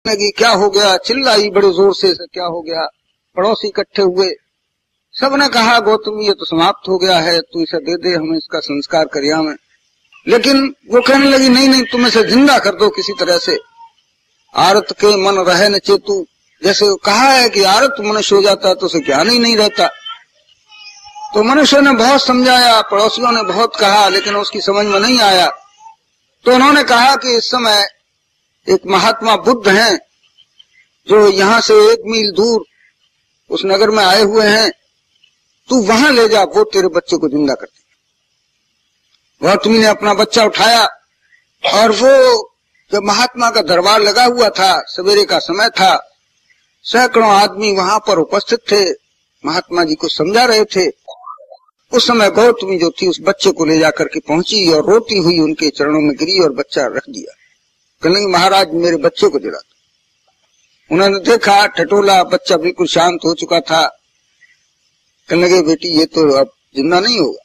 कि क्या हो गया, चिल्लाई बड़े जोर से क्या हो गया। पड़ोसी इकट्ठे हुए, सबने कहा गौतम ये तो समाप्त हो गया है, तू इसे दे दे, हम इसका संस्कार करिया में। लेकिन वो कहने लगी नहीं नहीं, तुम इसे जिंदा कर दो किसी तरह से। आरत के मन रहे न चेतु, जैसे कहा है कि आरत मनुष्य हो जाता है तो उसे ज्ञान ही नहीं रहता। तो मनुष्य ने बहुत समझाया, पड़ोसियों ने बहुत कहा, लेकिन उसकी समझ में नहीं आया। तो उन्होंने कहा कि इस समय एक महात्मा बुद्ध हैं जो यहाँ से 1 मील दूर उस नगर में आए हुए हैं, तू वहां ले जा, वो तेरे बच्चे को जिंदा कर दे। गौतमी ने अपना बच्चा उठाया और वो जब महात्मा का दरबार लगा हुआ था, सवेरे का समय था, सैकड़ों आदमी वहां पर उपस्थित थे, महात्मा जी को समझा रहे थे। उस समय गौतमी जो थी उस बच्चे को ले जाकर के पहुंची और रोती हुई उनके चरणों में गिरी और बच्चा रख दिया। कहने लगी महाराज मेरे बच्चे को दिला दो। उन्होंने देखा, टटोला, बच्चा बिल्कुल शांत हो चुका था। कहने लगे बेटी ये तो अब जिंदा नहीं होगा।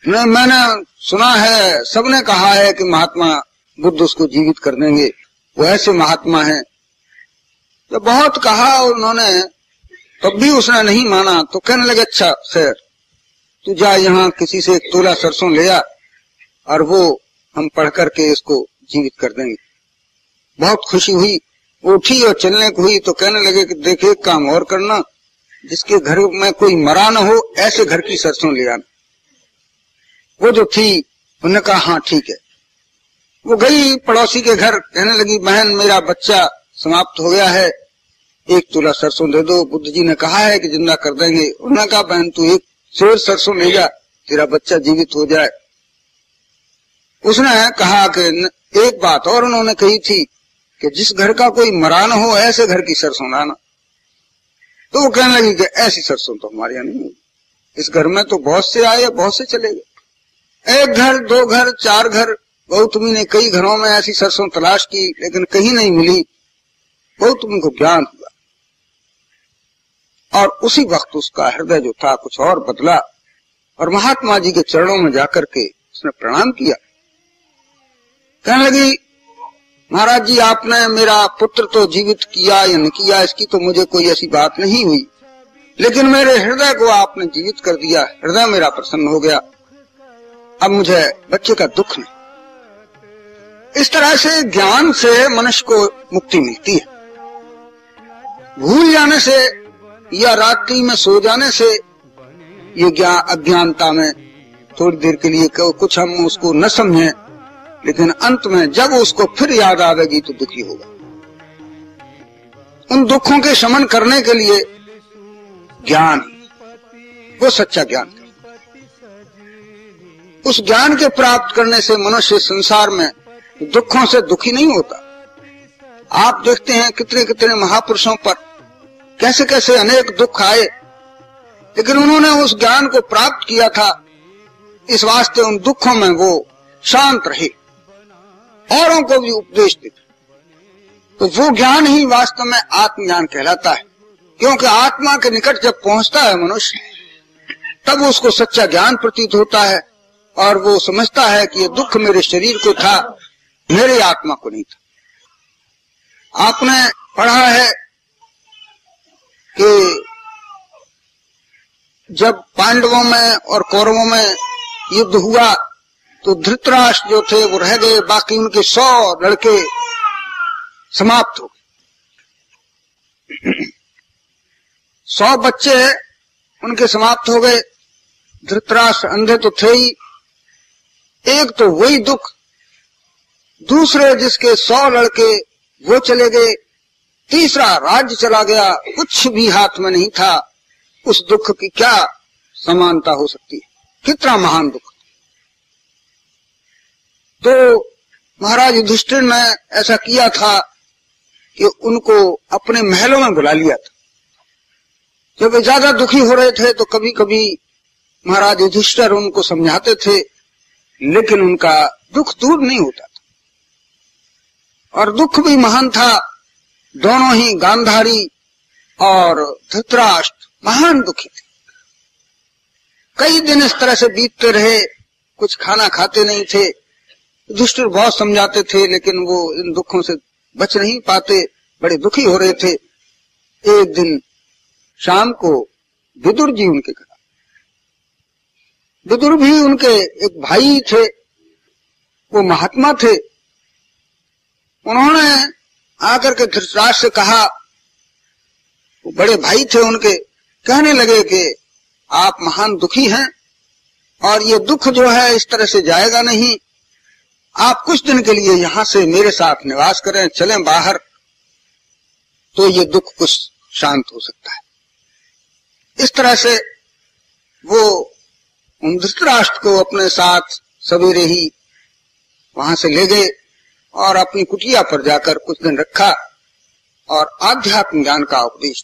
नहीं, मैंने सुना है, सबने कहा है कि महात्मा बुद्ध उसको जीवित कर देंगे, वो ऐसे महात्मा हैं। तो बहुत कहा उन्होंने, तब भी उसने नहीं माना। तो कहने लगे अच्छा खैर, तू जा यहाँ किसी से 1 तोला सरसों ले आ और वो हम पढ़ करके इसको जीवित कर देंगे। बहुत खुशी हुई, उठी और चलने को हुई तो कहने लगे कि देखे एक काम और करना, जिसके घर में कोई मरा न हो ऐसे घर की सरसों ले आना। वो जो थी उन्होंने कहा हाँ ठीक है। वो गई पड़ोसी के घर, कहने लगी बहन मेरा बच्चा समाप्त हो गया है, 1 तोला सरसों दे दो, बुद्ध जी ने कहा है कि जिंदा कर देंगे। उन्होंने कहा बहन तू 1 सेर सरसों ले जा, तेरा बच्चा जीवित हो जाए। उसने कहा कि एक बात और उन्होंने कही थी कि जिस घर का कोई मरा न हो ऐसे घर की सरसों लाना। तो वो कहने लगी कि ऐसी सरसों तो हमारे यहाँ नहीं होगी, इस घर में तो बहुत से आए, बहुत से चले गए। 1 घर, 2 घर, 4 घर, गौतमी ने कई घरों में ऐसी सरसों तलाश की लेकिन कहीं नहीं मिली। गौतमी को ज्ञान हुआ और उसी वक्त उसका हृदय जो था कुछ और बदला और महात्मा जी के चरणों में जाकर के उसने प्रणाम किया। कहने लगी महाराज जी आपने मेरा पुत्र तो जीवित किया या नहीं किया इसकी तो मुझे कोई ऐसी बात नहीं हुई, लेकिन मेरे हृदय को आपने जीवित कर दिया, हृदय मेरा प्रसन्न हो गया, अब मुझे बच्चे का दुख नहीं। इस तरह से ज्ञान से मनुष्य को मुक्ति मिलती है। भूल जाने से या रात्रि में सो जाने से ये अज्ञानता में थोड़ी देर के लिए कुछ हम उसको न समझें, लेकिन अंत में जब उसको फिर याद आवेगी तो दुखी होगा। उन दुखों के शमन करने के लिए ज्ञान, वो सच्चा ज्ञान है। उस ज्ञान के प्राप्त करने से मनुष्य संसार में दुखों से दुखी नहीं होता। आप देखते हैं कितने कितने महापुरुषों पर कैसे कैसे अनेक दुख आए, लेकिन उन्होंने उस ज्ञान को प्राप्त किया था, इस वास्ते उन दुखों में वो शांत रहे, औरों को भी उपदेश देते। तो वो ज्ञान ही वास्तव में आत्मज्ञान कहलाता है, क्योंकि आत्मा के निकट जब पहुंचता है मनुष्य तब उसको सच्चा ज्ञान प्रतीत होता है और वो समझता है कि ये दुख मेरे शरीर को था, मेरी आत्मा को नहीं था। आपने पढ़ा है कि जब पांडवों में और कौरवों में युद्ध हुआ तो धृतराष्ट्र जो थे वो रह गए, बाकी उनके 100 लड़के समाप्त हो गए। 100 बच्चे उनके समाप्त हो गए। धृतराष्ट्र अंधे तो थे ही, एक तो वही दुख, दूसरे जिसके 100 लड़के वो चले गए, तीसरा राज्य चला गया, कुछ भी हाथ में नहीं था। उस दुख की क्या समानता हो सकती है, कितना महान दुख। तो महाराज युधिष्ठिर ने ऐसा किया था कि उनको अपने महलों में बुला लिया था। जब वे ज्यादा दुखी हो रहे थे तो कभी कभी महाराज युधिष्ठिर उनको समझाते थे, लेकिन उनका दुख दूर नहीं होता था और दुख भी महान था। दोनों ही गांधारी और धृतराष्ट्र महान दुखी थे। कई दिन इस तरह से बीतते रहे, कुछ खाना खाते नहीं थे। युधिष्ठिर बहुत समझाते थे लेकिन वो इन दुखों से बच नहीं पाते। बड़े दुखी हो रहे थे। एक दिन शाम को विदुर जी उनके घर, विदुर भी उनके एक भाई थे, वो महात्मा थे। उन्होंने आकर के धृतराष्ट्र से कहा, वो बड़े भाई थे उनके, कहने लगे कि आप महान दुखी हैं और ये दुख जो है इस तरह से जाएगा नहीं, आप कुछ दिन के लिए यहां से मेरे साथ निवास करें, चलें बाहर, तो ये दुख कुछ शांत हो सकता है। इस तरह से वो उन धृतराष्ट्र को अपने साथ सवेरे ही वहां से ले गए और अपनी कुटिया पर जाकर कुछ दिन रखा और आध्यात्म ज्ञान का उपदेश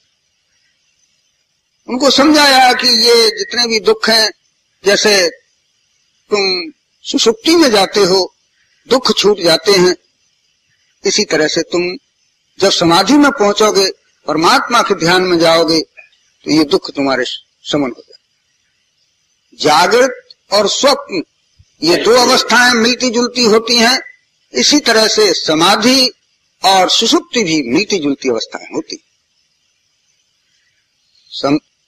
उनको समझाया कि ये जितने भी दुख हैं, जैसे तुम सुषुप्ति में जाते हो दुख छूट जाते हैं, इसी तरह से तुम जब समाधि में पहुंचोगे, परमात्मा के ध्यान में जाओगे, तो ये दुख तुम्हारे शमन हो जाए। जागृत और स्वप्न ये दो अवस्थाएं मिलती जुलती होती हैं, इसी तरह से समाधि और सुषुप्ति भी मिलती जुलती अवस्थाएं होती।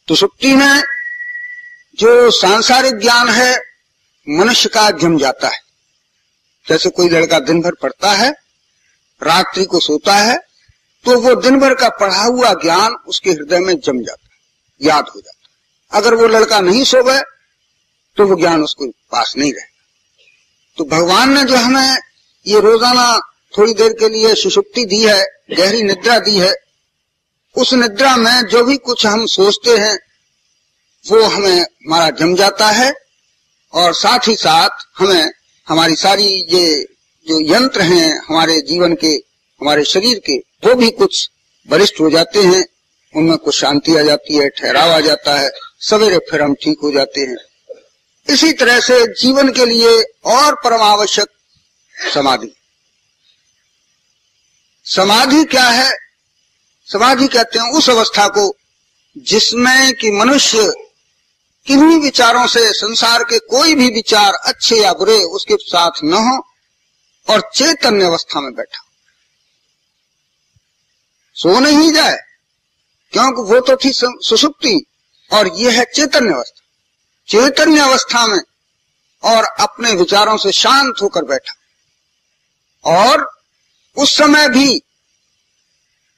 सुषुप्ति में जो सांसारिक ज्ञान है मनुष्य का जम जाता है। जैसे कोई लड़का दिन भर पढ़ता है, रात्रि को सोता है, तो वो दिन भर का पढ़ा हुआ ज्ञान उसके हृदय में जम जाता है, याद हो जाता है। अगर वो लड़का नहीं सोवे तो वो ज्ञान उसको पास नहीं रहेगा। तो भगवान ने जो हमें ये रोजाना थोड़ी देर के लिए सुषुप्ति दी है, गहरी निद्रा दी है, उस निद्रा में जो भी कुछ हम सोचते हैं वो हमें हमारा जम जाता है और साथ ही साथ हमें हमारी सारी ये जो यंत्र हैं हमारे जीवन के, हमारे शरीर के, वो भी कुछ बलिष्ठ हो जाते हैं, उनमें कुछ शांति आ जाती है, ठहराव आ जाता है, सवेरे फिर हम ठीक हो जाते हैं। इसी तरह से जीवन के लिए और परम आवश्यक समाधि। समाधि क्या है? समाधि कहते हैं उस अवस्था को जिसमें कि मनुष्य किन्हीं विचारों से, संसार के कोई भी विचार अच्छे या बुरे उसके साथ न हो और चैतन्य अवस्था में बैठा, सो नहीं जाए, क्योंकि वो तो थी सुषुप्ति और ये है चैतन्य अवस्था। चैतन्य अवस्था में और अपने विचारों से शांत होकर बैठा, और उस समय भी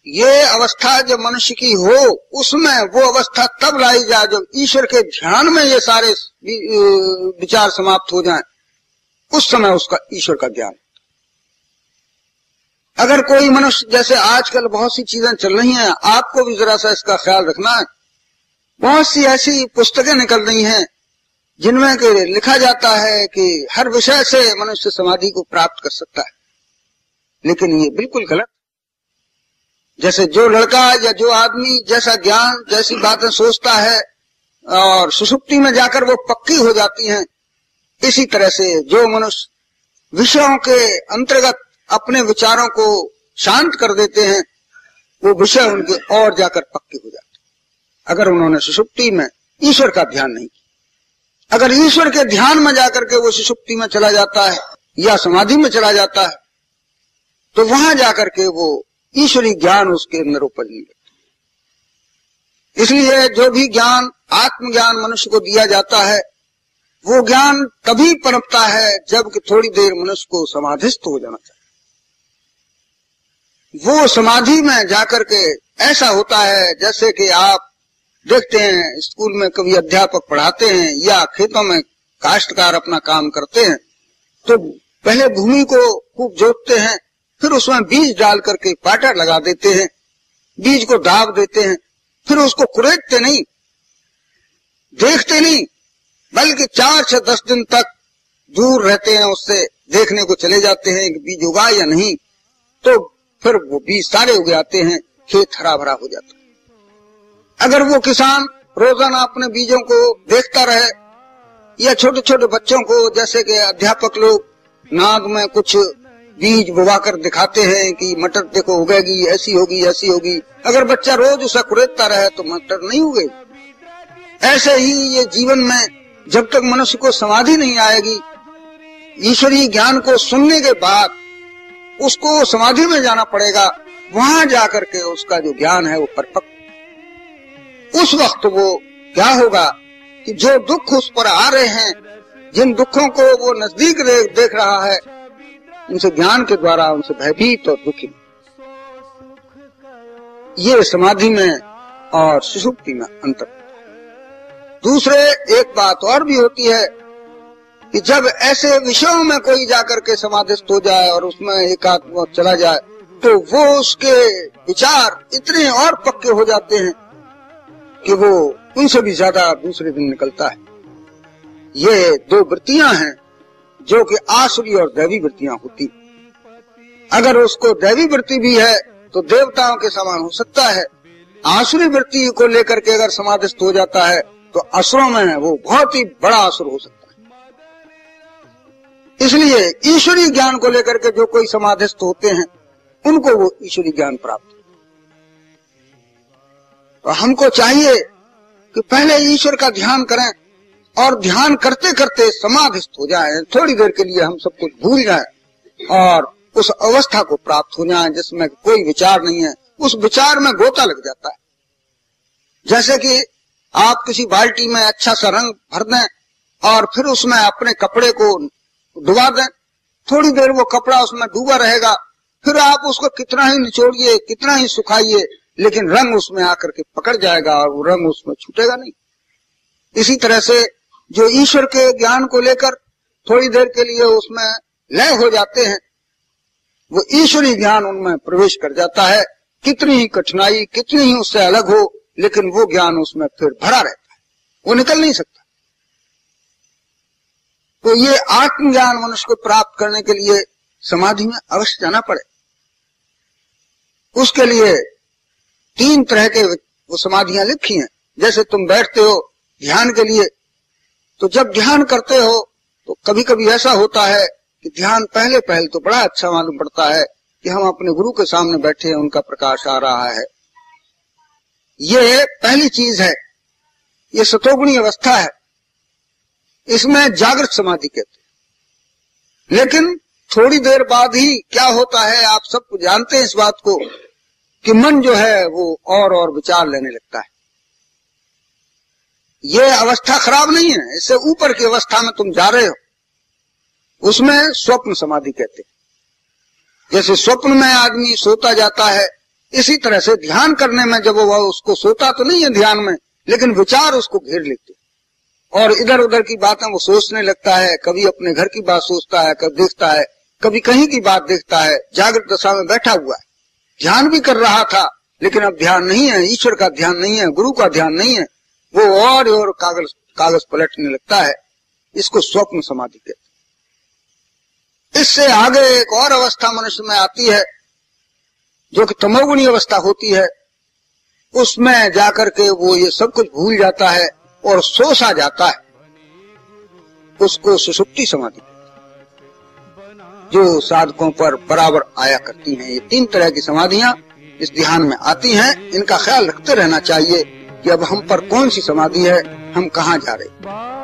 ये अवस्था जब मनुष्य की हो, उसमें वो अवस्था तब लाई जाए जब ईश्वर के ध्यान में ये सारे विचार समाप्त हो जाएं, उस समय उसका ईश्वर का ज्ञान। अगर कोई मनुष्य, जैसे आजकल बहुत सी चीजें चल रही हैं, आपको भी जरा सा इसका ख्याल रखना है, बहुत सी ऐसी पुस्तकें निकल रही हैं जिनमें कि लिखा जाता है कि हर विषय से मनुष्य समाधि को प्राप्त कर सकता है, लेकिन ये बिल्कुल गलत। जैसे जो लड़का या जो आदमी जैसा ज्ञान, जैसी बातें सोचता है और सुषुप्ति में जाकर वो पक्की हो जाती हैं, इसी तरह से जो मनुष्य विषयों के अंतर्गत अपने विचारों को शांत कर देते हैं, वो विषय उनके और जाकर पक्के हो जाते हैं। अगर उन्होंने सुषुप्ति में ईश्वर का ध्यान नहीं किया, अगर ईश्वर के ध्यान में जाकर के वो सुषुप्ति में चला जाता है या समाधि में चला जाता है, तो वहां जाकर के वो ईश्वरीय ज्ञान उसके अंदर उपजने लगता। इसलिए जो भी ज्ञान, आत्मज्ञान मनुष्य को दिया जाता है, वो ज्ञान तभी पनपता है जबकि थोड़ी देर मनुष्य को समाधिस्थ हो जाना चाहिए। वो समाधि में जाकर के ऐसा होता है जैसे कि आप देखते हैं स्कूल में कभी अध्यापक पढ़ाते हैं या खेतों में काश्तकार अपना काम करते हैं, तो पहले भूमि को खूब जोतते हैं, फिर उसमें बीज डाल करके पाटर लगा देते हैं, बीज को दाब देते हैं, फिर उसको कुरेदते नहीं, देखते नहीं, बल्कि 4 से 10 दिन तक दूर रहते हैं, उससे देखने को चले जाते हैं कि बीज उगा या नहीं, तो फिर वो बीज सारे उग जाते हैं, खेत हरा भरा हो जाता है। अगर वो किसान रोजाना अपने बीजों को देखता रहे, या छोटे छोटे बच्चों को, जैसे कि अध्यापक लोग नाग में कुछ बीज बुवा कर दिखाते हैं कि मटर देखो उगेगी, ऐसी होगी ऐसी होगी, अगर बच्चा रोज उसे कुरेदता रहे तो मटर नहीं उगेगी। ऐसे ही ये जीवन में जब तक मनुष्य को समाधि नहीं आएगी, ईश्वरीय ज्ञान को सुनने के बाद उसको समाधि में जाना पड़ेगा, वहां जाकर के उसका जो ज्ञान है वो परिपक्व। उस वक्त वो क्या होगा कि जो दुख उस पर आ रहे हैं, जिन दुखों को वो नजदीक देख रहा है, उनसे ज्ञान के द्वारा उनसे भयभीत और दुखी। ये समाधि में और सुषुप्ति में अंतर। दूसरे एक बात और भी होती है कि जब ऐसे विषयों में कोई जाकर के समाधिस्थ हो जाए और उसमें एकात्म चला जाए, तो वो उसके विचार इतने और पक्के हो जाते हैं कि वो उनसे भी ज्यादा दूसरे दिन निकलता है। ये दो वृत्तियां हैं जो कि आसुरी और दैवी वृत्तियां होती। अगर उसको दैवी वृत्ति भी है तो देवताओं के समान हो सकता है। आसुरी वृत्ति को लेकर के अगर समाधिस्थ हो जाता है तो असुरों में वो बहुत ही बड़ा असुर हो सकता है। इसलिए ईश्वरीय ज्ञान को लेकर के जो कोई समाधिस्थ होते हैं उनको वो ईश्वरीय ज्ञान प्राप्त हो। तो हमको चाहिए कि पहले ईश्वर का ध्यान करें और ध्यान करते करते समाधिस्थ हो जाए, थोड़ी देर के लिए हम सब कुछ भूल जाए और उस अवस्था को प्राप्त हो जाए जिसमें कोई विचार नहीं है। उस विचार में गोता लग जाता है। जैसे कि आप किसी बाल्टी में अच्छा सा रंग भर दें और फिर उसमें अपने कपड़े को डुबा दें, थोड़ी देर वो कपड़ा उसमें डूबा रहेगा, फिर आप उसको कितना ही निचोड़िए, कितना ही सुखाइए, लेकिन रंग उसमें आकर के पकड़ जाएगा और वो रंग उसमें छूटेगा नहीं। इसी तरह से जो ईश्वर के ज्ञान को लेकर थोड़ी देर के लिए उसमें लय हो जाते हैं, वो ईश्वरीय ज्ञान उनमें प्रवेश कर जाता है। कितनी ही कठिनाई, कितनी ही उससे अलग हो, लेकिन वो ज्ञान उसमें फिर भरा रहता है, वो निकल नहीं सकता। तो ये आत्मज्ञान मनुष्य को प्राप्त करने के लिए समाधि में अवश्य जाना पड़े। उसके लिए 3 तरह के वो समाधियां लिखी हैं। जैसे तुम बैठते हो ध्यान के लिए, तो जब ध्यान करते हो तो कभी कभी ऐसा होता है कि ध्यान पहले तो बड़ा अच्छा मालूम पड़ता है कि हम अपने गुरु के सामने बैठे हैं, उनका प्रकाश आ रहा है। ये पहली चीज है, ये सतोगुणी अवस्था है, इसमें जागृत समाधि कहते हैं। लेकिन थोड़ी देर बाद ही क्या होता है, आप सब जानते हैं इस बात को, कि मन जो है वो और विचार लेने लगता है। ये अवस्था खराब नहीं है, इससे ऊपर की अवस्था में तुम जा रहे हो, उसमें स्वप्न समाधि कहते हैं। जैसे स्वप्न में आदमी सोता जाता है, इसी तरह से ध्यान करने में जब वो उसको सोता तो नहीं है ध्यान में, लेकिन विचार उसको घेर लेते और इधर उधर की बातें वो सोचने लगता है। कभी अपने घर की बात सोचता है, कभी देखता है, कभी कहीं की बात देखता है। जागृत दशा में बैठा हुआ है, ध्यान भी कर रहा था, लेकिन अब ध्यान नहीं है, ईश्वर का ध्यान नहीं है, गुरु का ध्यान नहीं है, वो और कागज पलटने लगता है। इसको स्वप्न समाधि कहते हैं। इससे आगे एक और अवस्था मनुष्य में आती है जो कि तमोगुणी अवस्था होती है। उसमें जाकर के वो ये सब कुछ भूल जाता है और सो सा जाता है, उसको सुषुप्ति समाधि जो साधकों पर बराबर आया करती हैं। ये 3 तरह की समाधियां इस ध्यान में आती हैं। इनका ख्याल रखते रहना चाहिए कि अब हम पर कौन सी समाधि है, हम कहाँ जा रहे।